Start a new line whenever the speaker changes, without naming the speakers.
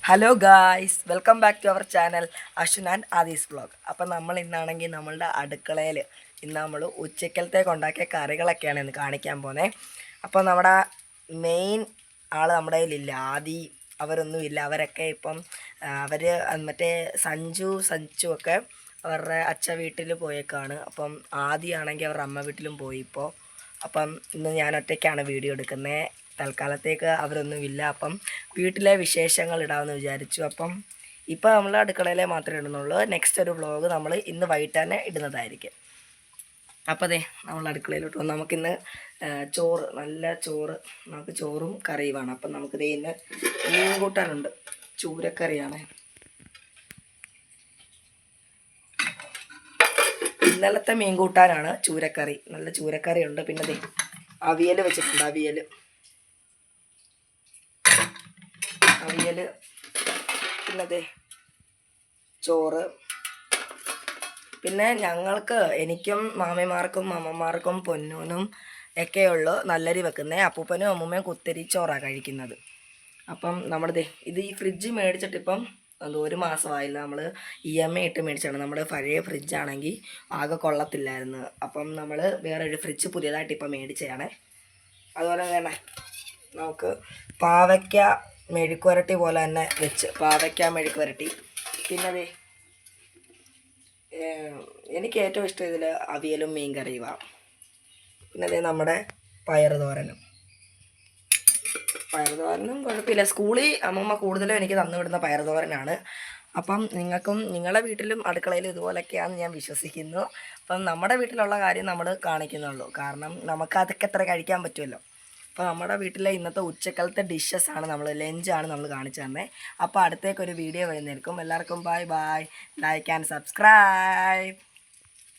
Hello guys, welcome back to our channel Ashwin and Aadi's vlog. അപ്പം നമ്മൾ ഇന്നാണെങ്കിൽ നമ്മളുടെ അടുക്കളയിൽ ഇന്ന് നമ്മൾ ഉച്ചക്കലത്തേക്ക് ഉണ്ടാക്കിയ കറികളൊക്കെയാണ് ഇന്ന് കാണിക്കാൻ പോകുന്നത്. അപ്പോൾ നമ്മുടെ മെയിൻ ആൾ നമ്മുടെ കയ്യിലില്ല, ആദി അവരൊന്നുമില്ല. അവരൊക്കെ ഇപ്പം അവർ മറ്റേ സഞ്ജു ഒക്കെ അവരുടെ വീട്ടിൽ പോയേക്കാണ്. അപ്പം ആദിയാണെങ്കിൽ അവരുടെ അമ്മ വീട്ടിലും പോയി ഇപ്പോൾ. അപ്പം ഇന്ന് ഞാൻ ഒറ്റയ്ക്കാണ് വീഡിയോ എടുക്കുന്നത്. തൽക്കാലത്തേക്ക് അവരൊന്നുമില്ല. അപ്പം വീട്ടിലെ വിശേഷങ്ങൾ ഇടാമെന്ന് വിചാരിച്ചു. അപ്പം ഇപ്പോൾ നമ്മൾ അടുക്കളയിലെ മാത്രമേ ഇടുന്നുള്ളൂ. നെക്സ്റ്റ് ഒരു വ്ളോഗ് നമ്മൾ ഇന്ന് വൈകിട്ട് തന്നെ ഇടുന്നതായിരിക്കും. അപ്പോൾ അതെ, നമ്മൾ അടുക്കളയിലോട്ട് വന്നു. നമുക്കിന്ന് ചോറ്, നല്ല ചോറ്, നമുക്ക് ചോറും കറിയുമാണ്. അപ്പം നമുക്ക് ഇന്ന് മീൻ കൂട്ടാനുണ്ട്, ചൂരക്കറിയാണ്. ഇന്നലത്തെ മീൻ കൂട്ടാനാണ് ചൂരക്കറി, നല്ല ചൂരക്കറി ഉണ്ട്. പിന്നെ അവിയൽ വെച്ചിട്ടുണ്ട്, അവിയൽ പിന്നെ ചോറ്. പിന്നെ എനിക്കും മാമിമാർക്കും അമ്മമാർക്കും പൊന്നൂനും ഒക്കെയുള്ളൂ നല്ലരി വെക്കുന്നത്. അപ്പൂപ്പനും അമ്മൂമ്മയും കുത്തരി ചോറാണ് കഴിക്കുന്നത്. അപ്പം ഇത് ഈ ഫ്രിഡ്ജ് മേടിച്ചിട്ടിപ്പം ഒരു മാസമായില്ല. നമ്മൾ EMI ഇട്ട് മേടിച്ചാണ്. നമ്മുടെ പഴയ ഫ്രിഡ്ജാണെങ്കിൽ ആകെ കൊള്ളത്തില്ലായിരുന്നു. അപ്പം നമ്മൾ വേറൊരു ഫ്രിഡ്ജ് പുതിയതായിട്ട് ഇപ്പം മേടിച്ചതാണ്. അതുപോലെ തന്നെ നമുക്ക് പാവയ്ക്ക മെഴുക്കുവരട്ടി പോലെ തന്നെ വെച്ച്, പാവയ്ക്ക മെഴുക്കുവരട്ടി. പിന്നെ എനിക്ക് ഏറ്റവും ഇഷ്ടം ഇതിൽ അവിയലും മീൻ കറിയുമാണ്. പിന്നെ നമ്മുടെ പയറുതോരനും കുഴപ്പമില്ല. സ്കൂളിൽ അമ്മമ്മ കൂടുതലും എനിക്ക് തന്നുവിടുന്ന പയറുതോരനാണ്. അപ്പം നിങ്ങൾക്കും നിങ്ങളുടെ വീട്ടിലും അടുക്കളയിലും ഇതുപോലൊക്കെയാണെന്ന് ഞാൻ വിശ്വസിക്കുന്നു. അപ്പം നമ്മുടെ വീട്ടിലുള്ള കാര്യം നമ്മൾ കാണിക്കുന്നുള്ളൂ, കാരണം നമുക്ക് അതൊക്കെ എത്ര കഴിക്കാൻ പറ്റുമല്ലോ. അപ്പോൾ നമ്മുടെ വീട്ടിലെ ഇന്നത്തെ ഉച്ചക്കലത്തെ ഡിഷസാണ്, ലഞ്ചാണ് നമ്മൾ കാണിച്ചു തന്നെ. അപ്പോൾ അടുത്തേക്കൊരു വീഡിയോ വരുന്നതായിരിക്കും. എല്ലാവർക്കും bye bye, like and subscribe.